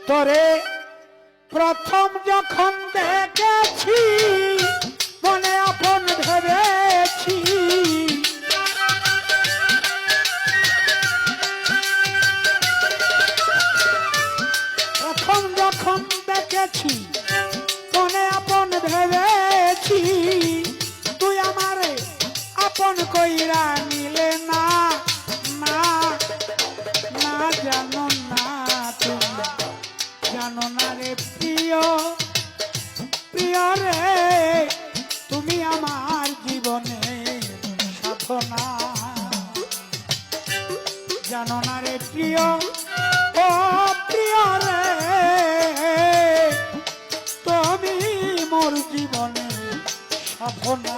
তোরে প্রথম যখন দেখেছি মনে আপন ভেবেছি, প্রথম যখন দেখেছি মনে আপন ভেবেছি, তুই আমারে আপন কইরা নিলে না, না না জানো না, তুমি জানো না রে প্রিয়, প্রিয় রে তুমি আমার জীবনের সাধনা, জানো না রে প্রিয়, ও প্রিয় রে তুমি মোর জীবনের সাধনা।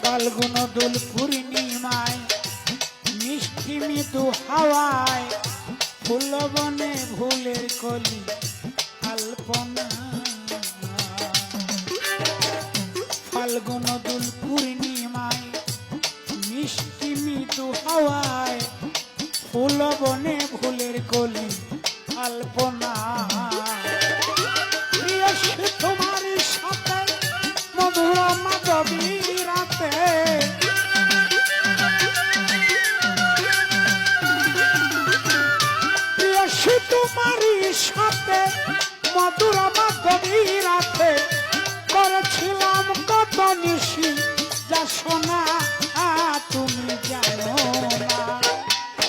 ফাল্গুন দোল পূর্ণিমায় মিষ্টি মৃদু হাওয়ায় ফুল বনে ফুলের কলি আলপনা, ফাল্গুন দোল পূর্ণিমায় মিষ্টি মৃদু হাওয়ায় ফুল বনে ফুলের কলি আলপনা, তোমার সাথে মধুর মাধবী রাতে, তোমারই সাথে মধুর মাধবী রাতে করেছিলাম কত নিশি, যা শোনা তুমি জানো না,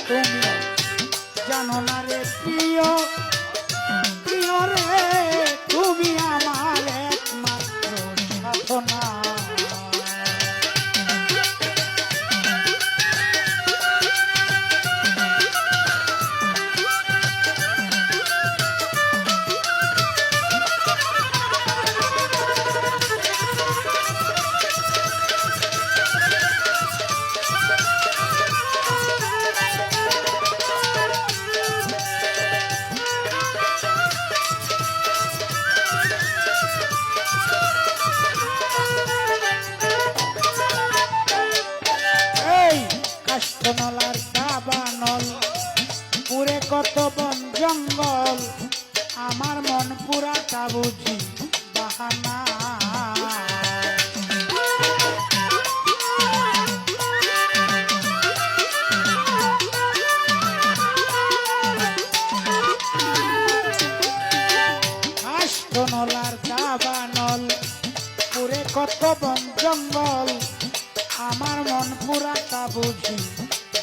তুমি জানো না রে প্রিয়, প্রিয় রে তুমি আমার একমাত্র সাধনা। কাষ্ঠনলার দাবানল পুরে কত বন জঙ্গল, আমার মন পুরাটা বুঝি বাহানা, কাষ্ঠনলার দাবানল পুরে কত বন জঙ্গল, আমার মন পুরাটা বুঝি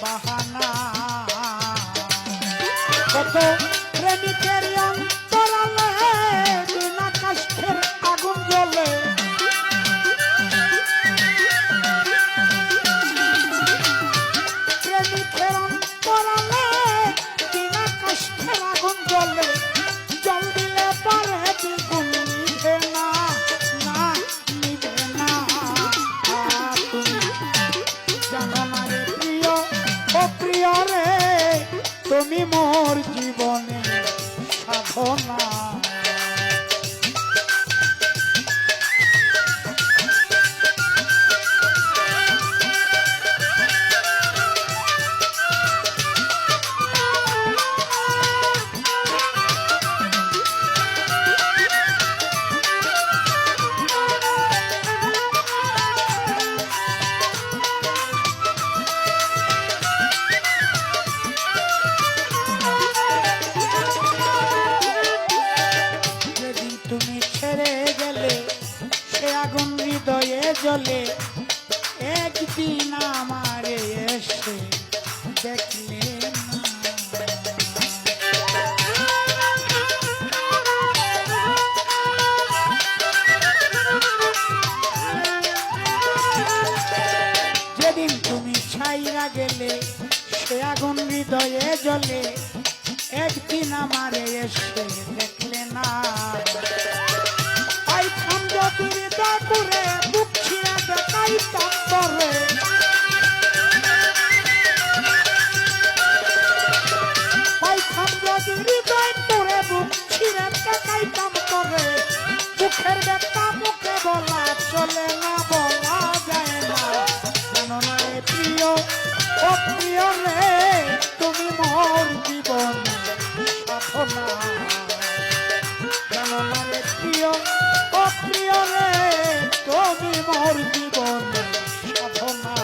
বাহানা, কত প্রেমিকের অন্তরালে বিনা কাষ্ঠের আগুন জ্বলে, প্রেমিকের অন্তরালে বিনা কাষ্ঠের আগুন জ্বলে, জল দিলে পরে দ্বিগুণ নিভে না, না নিভে না, তুমি জানো না রে প্রিয়, ও প্রিয় রে তুমি মোর জীবনের সাধনা। ছাইরা গেলে সে আগুন হৃদয়ে জ্বলে, একদিন আমারে এসে দেখলে না। পাইতাম যদি হৃদয় পুরে বুক ছিঁড়ে দেখাইতাম তরে, পাইতাম যদি হৃদয় পুরে বুক ছিঁড়ে দেখাইতাম তরে। মুখের ব্যথা মুখে বলা চলে না, বলা যায় না। জানো না রে প্রিয়, ও প্রিয় রে, তুমি মোর জীবন সাধনা। জানো না রে প্রিয়, ও প্রিয় রে, তুমি মোর জীবন সাধনা।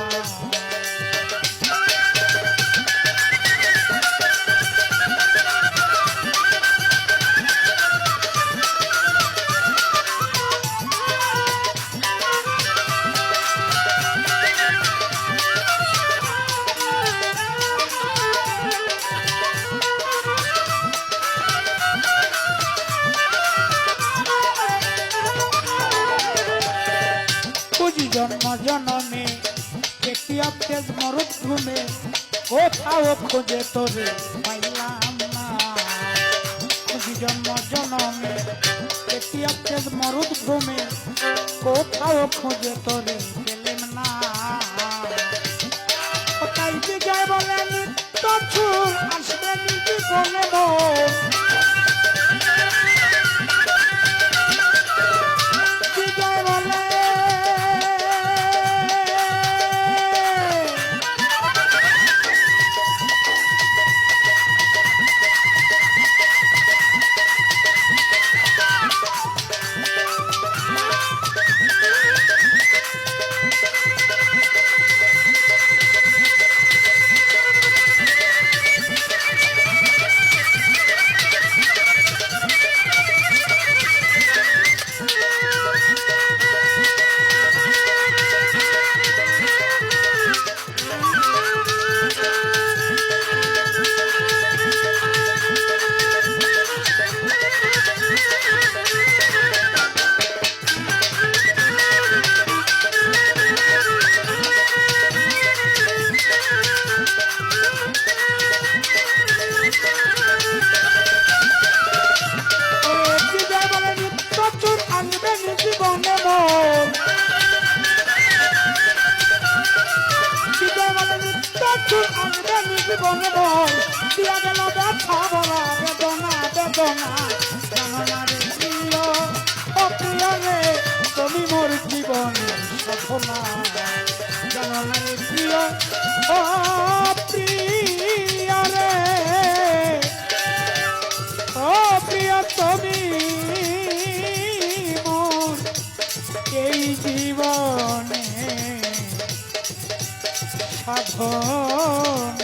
জন্ম জনমে একটি অভ্যেস মরুভূমে, কোথাও খুঁজে তোরে পাইলাম না। খুঁজি জন্ম জনমে একটি অভ্যেস মরুভূমে, কোথাও খুঁজে তোরে পেলেন না। তাই বিজয় বলেন তছুর আসবে নিজে বলে মোর, বিজয় বলে জীবনে মোর, বিজয় বলে তছুর আসবে জীবনে মোর। দিয়া গেল ব্যথা বলা বেদনা বেদনা। জানো না রে প্রিয়, ও প্রিয় রে, তুমি মোর জীবনের সাধনা। জানো না রে প্রিয়, ও প্রিয় রে, ও প্রিয় তুমি এই জীবনে সাধনা।